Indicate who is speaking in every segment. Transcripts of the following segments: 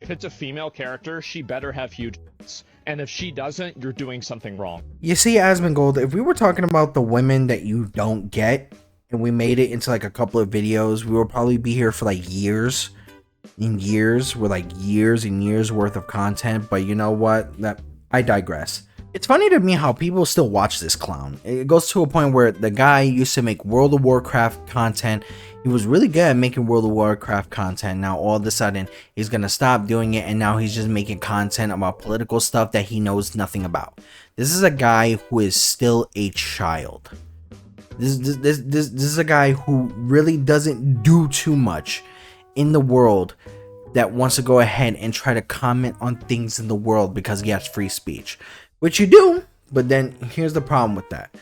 Speaker 1: If it's a female character, she better have huge tits. And if she doesn't, you're doing something wrong.
Speaker 2: You see, Asmongold, if we were talking about the women that you don't get, and we made it into like a couple of videos, we will probably be here for like years and years, with like years and years worth of content. But you know what? That I digress. It's funny to me how people still watch this clown. It goes to a point where the guy used to make World of Warcraft content. He was really good at making World of Warcraft content. Now all of a sudden he's gonna stop doing it, and now he's just making content about political stuff that he knows nothing about. This is a guy who is still a child. This is a guy who really doesn't do too much in the world, that wants to go ahead and try to comment on things in the world because he has free speech, which you do. But then here's the problem with that.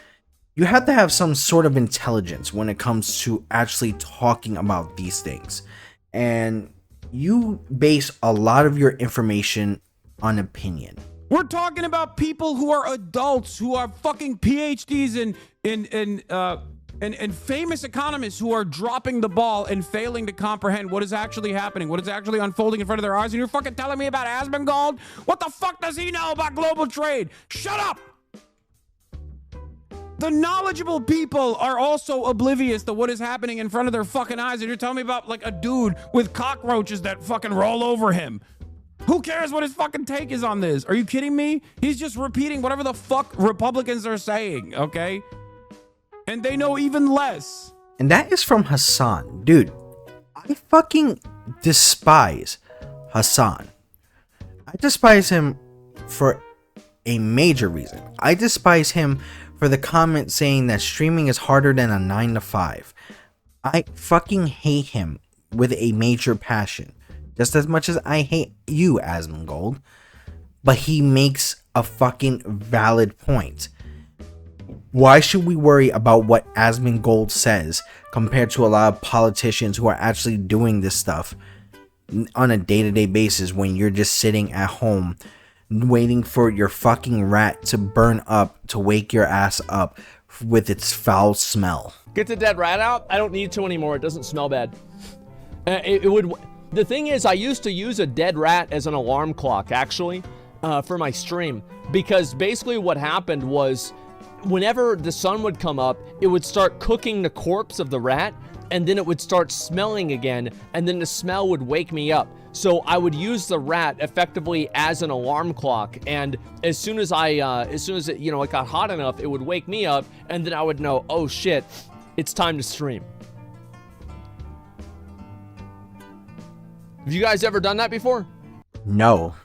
Speaker 2: You have to have some sort of intelligence when it comes to actually talking about these things, and you base a lot of your information on opinion.
Speaker 3: We're talking about people who are adults, who are fucking PhDs and famous economists who are dropping the ball and failing to comprehend what is actually happening, what is actually unfolding in front of their eyes. And you're fucking telling me about Asmongold? What the fuck does he know about global trade? Shut up! The knowledgeable people are also oblivious to what is happening in front of their fucking eyes. And you're telling me about like a dude with cockroaches that fucking roll over him. Who cares what his fucking take is on this? Are you kidding me? He's just repeating whatever the fuck Republicans are saying, okay? And they know even less.
Speaker 2: And that is from Hassan. Dude, I fucking despise Hassan. I despise him for a major reason. I despise him for the comment saying that streaming is harder than a 9 to 5. I fucking hate him with a major passion. Just as much as I hate you, Asmongold. But he makes a fucking valid point. Why should we worry about what Asmongold says compared to a lot of politicians who are actually doing this stuff on a day-to-day basis, when you're just sitting at home waiting for your fucking rat to burn up to wake your ass up with its foul smell?
Speaker 1: Get the dead rat out? I don't need to anymore. It doesn't smell bad. The thing is, I used to use a dead rat as an alarm clock, actually, for my stream. Because basically what happened was, whenever the sun would come up, it would start cooking the corpse of the rat, and then it would start smelling again, and then the smell would wake me up. So I would use the rat effectively as an alarm clock, and as soon as it, you know, it got hot enough, it would wake me up, and then I would know, oh shit, it's time to stream. Have you guys ever done that before?
Speaker 2: No.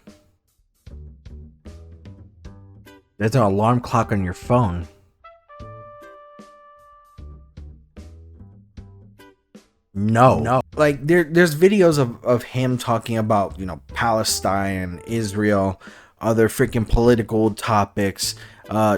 Speaker 2: There's an alarm clock on your phone. No. Like there's videos of him talking about, you know, Palestine, Israel, other freaking political topics,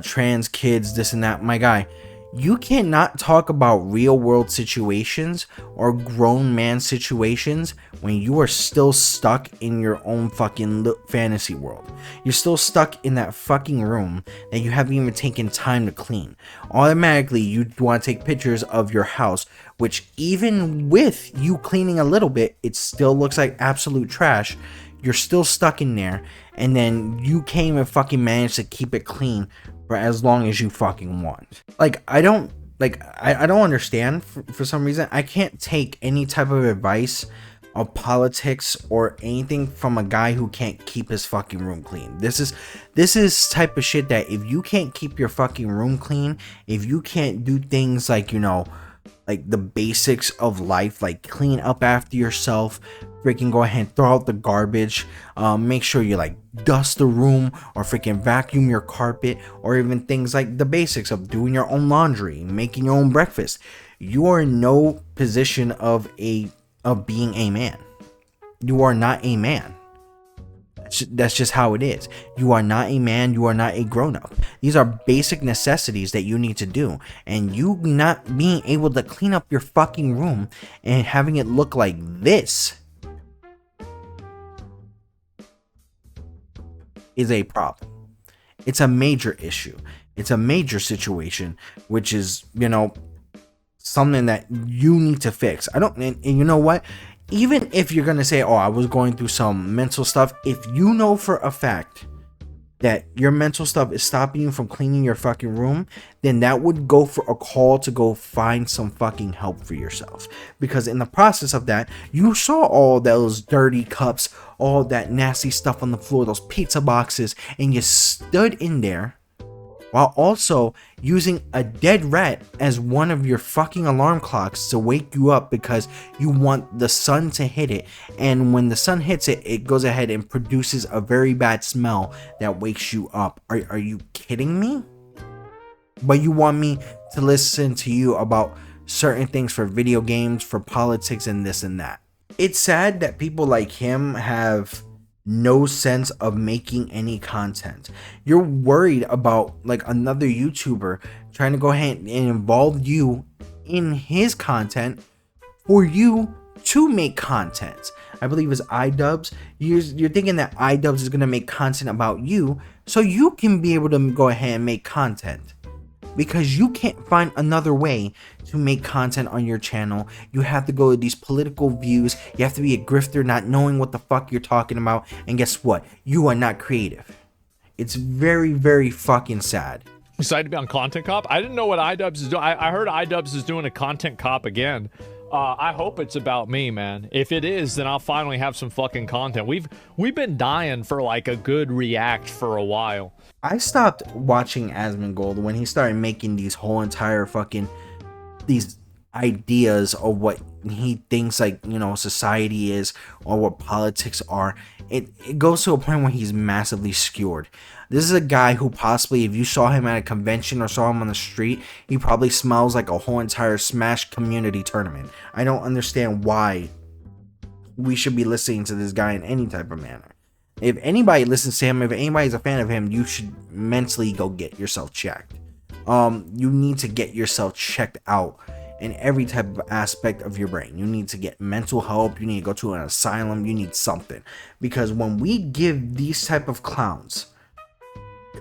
Speaker 2: trans kids, this and that. My guy, you cannot talk about real world situations or grown man situations when you are still stuck in your own fucking fantasy world. You're still stuck in that fucking room that you haven't even taken time to clean. Automatically, you want to take pictures of your house, which even with you cleaning a little bit, it still looks like absolute trash. You're still stuck in there, and then you can't even fucking manage to keep it clean for as long as you fucking want. Like, I don't understand for some reason. I can't take any type of advice of politics or anything from a guy who can't keep his fucking room clean. This is type of shit that if you can't keep your fucking room clean, if you can't do things like, you know, like the basics of life, like clean up after yourself, freaking go ahead and throw out the garbage, make sure you like dust the room or freaking vacuum your carpet, or even things like the basics of doing your own laundry, making your own breakfast, you are in no position of being a man. You are not a man. That's just how it is. You are not a man. You are not a grown-up. These are basic necessities that you need to do, and you not being able to clean up your fucking room and having it look like this is a problem. It's a major issue. It's a major situation, which is, you know, something that you need to fix. And you know what? even if you're gonna say, oh, I was going through some mental stuff, if you know for a fact that your mental stuff is stopping you from cleaning your fucking room, then that would go for a call to go find some fucking help for yourself. Because in the process of that, you saw all those dirty cups, all that nasty stuff on the floor, those pizza boxes, and you stood in there while also using a dead rat as one of your fucking alarm clocks to wake you up because you want the sun to hit it. And when the sun hits it, it goes ahead and produces a very bad smell that wakes you up. Are you kidding me? But you want me to listen to you about certain things for video games, for politics, and this and that. It's sad that people like him have no sense of making any content. You're worried about like another YouTuber trying to go ahead and involve you in his content for you to make content. I believe it's iDubbbz. You're thinking that iDubbbz is going to make content about you so you can be able to go ahead and make content. Because you can't find another way to make content on your channel. You have to go to these political views. You have to be a grifter not knowing what the fuck you're talking about. And guess what? You are not creative. It's very, very fucking sad.
Speaker 1: Excited to be on Content Cop? I didn't know what iDubbbz is doing. I heard iDubbbz is doing a Content Cop again. I hope it's about me, man. If it is, then I'll finally have some fucking content. We've been dying for like a good react for a while.
Speaker 2: I stopped watching Asmongold when he started making these whole entire fucking these ideas of what he thinks like, you know, society is or what politics are. It goes to a point where he's massively skewered. This is a guy who possibly, if you saw him at a convention or saw him on the street, he probably smells like a whole entire Smash community tournament. I don't understand why we should be listening to this guy in any type of manner. If anybody listens to him, if anybody's a fan of him, you should mentally go get yourself checked. You need to get yourself checked out in every type of aspect of your brain. You need to get mental help. You need to go to an asylum. You need something. Because when we give these type of clowns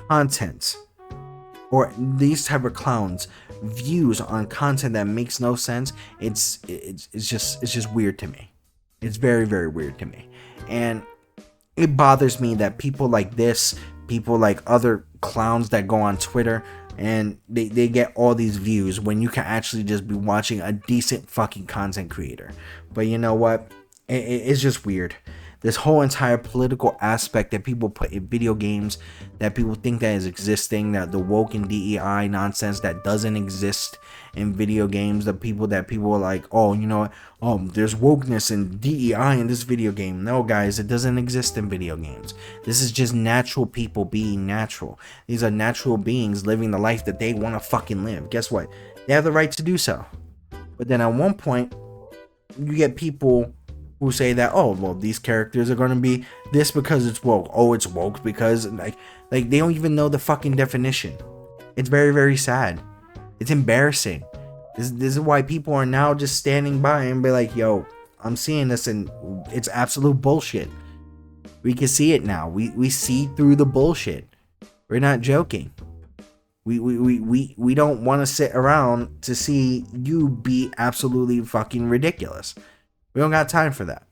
Speaker 2: content, or these type of clowns views on content that makes no sense, it's just weird to me. It's very, very weird to me. And it bothers me that people like this, people like other clowns that go on Twitter and they get all these views when you can actually just be watching a decent fucking content creator. But you know what? It's just weird. This whole entire political aspect that people put in video games, that people think that is existing, that the woke and DEI nonsense that doesn't exist in video games, the people that people are like, oh, you know what, oh, there's wokeness and DEI in this video game. No, guys, it doesn't exist in video games. This is just natural people being natural. These are natural beings living the life that they want to fucking live. Guess what? They have the right to do so. But then at one point, you get people who say that, oh, well, these characters are going to be this because it's woke. Oh, it's woke because like they don't even know the fucking definition. It's very, very sad. It's embarrassing. This is why people are now just standing by and be like, yo, I'm seeing this and it's absolute bullshit. We can see it now. We see through the bullshit. We're not joking. We don't want to sit around to see you be absolutely fucking ridiculous. We don't got time for that.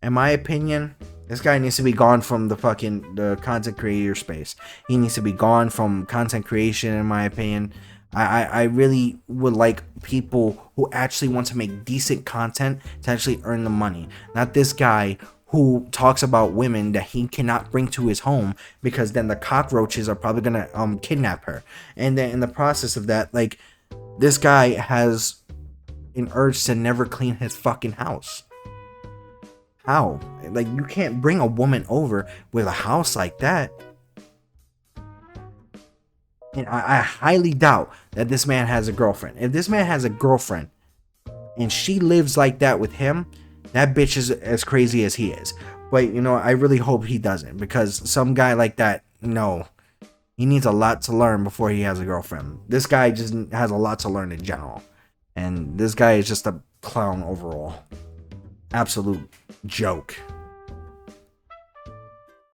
Speaker 2: In my opinion, this guy needs to be gone from the content creator space. He needs to be gone from content creation, in my opinion. I really would like people who actually want to make decent content to actually earn the money. Not this guy who talks about women that he cannot bring to his home because then the cockroaches are probably gonna kidnap her. And then in the process of that, like, this guy has an urge to never clean his fucking house. How? Like, you can't bring a woman over with a house like that. And I highly doubt that this man has a girlfriend. If this man has a girlfriend and she lives like that with him, that bitch is as crazy as he is. But, you know, I really hope he doesn't, because some guy like that, no, he needs a lot to learn before he has a girlfriend. This guy just has a lot to learn in general. And this guy is just a clown overall. Absolute joke.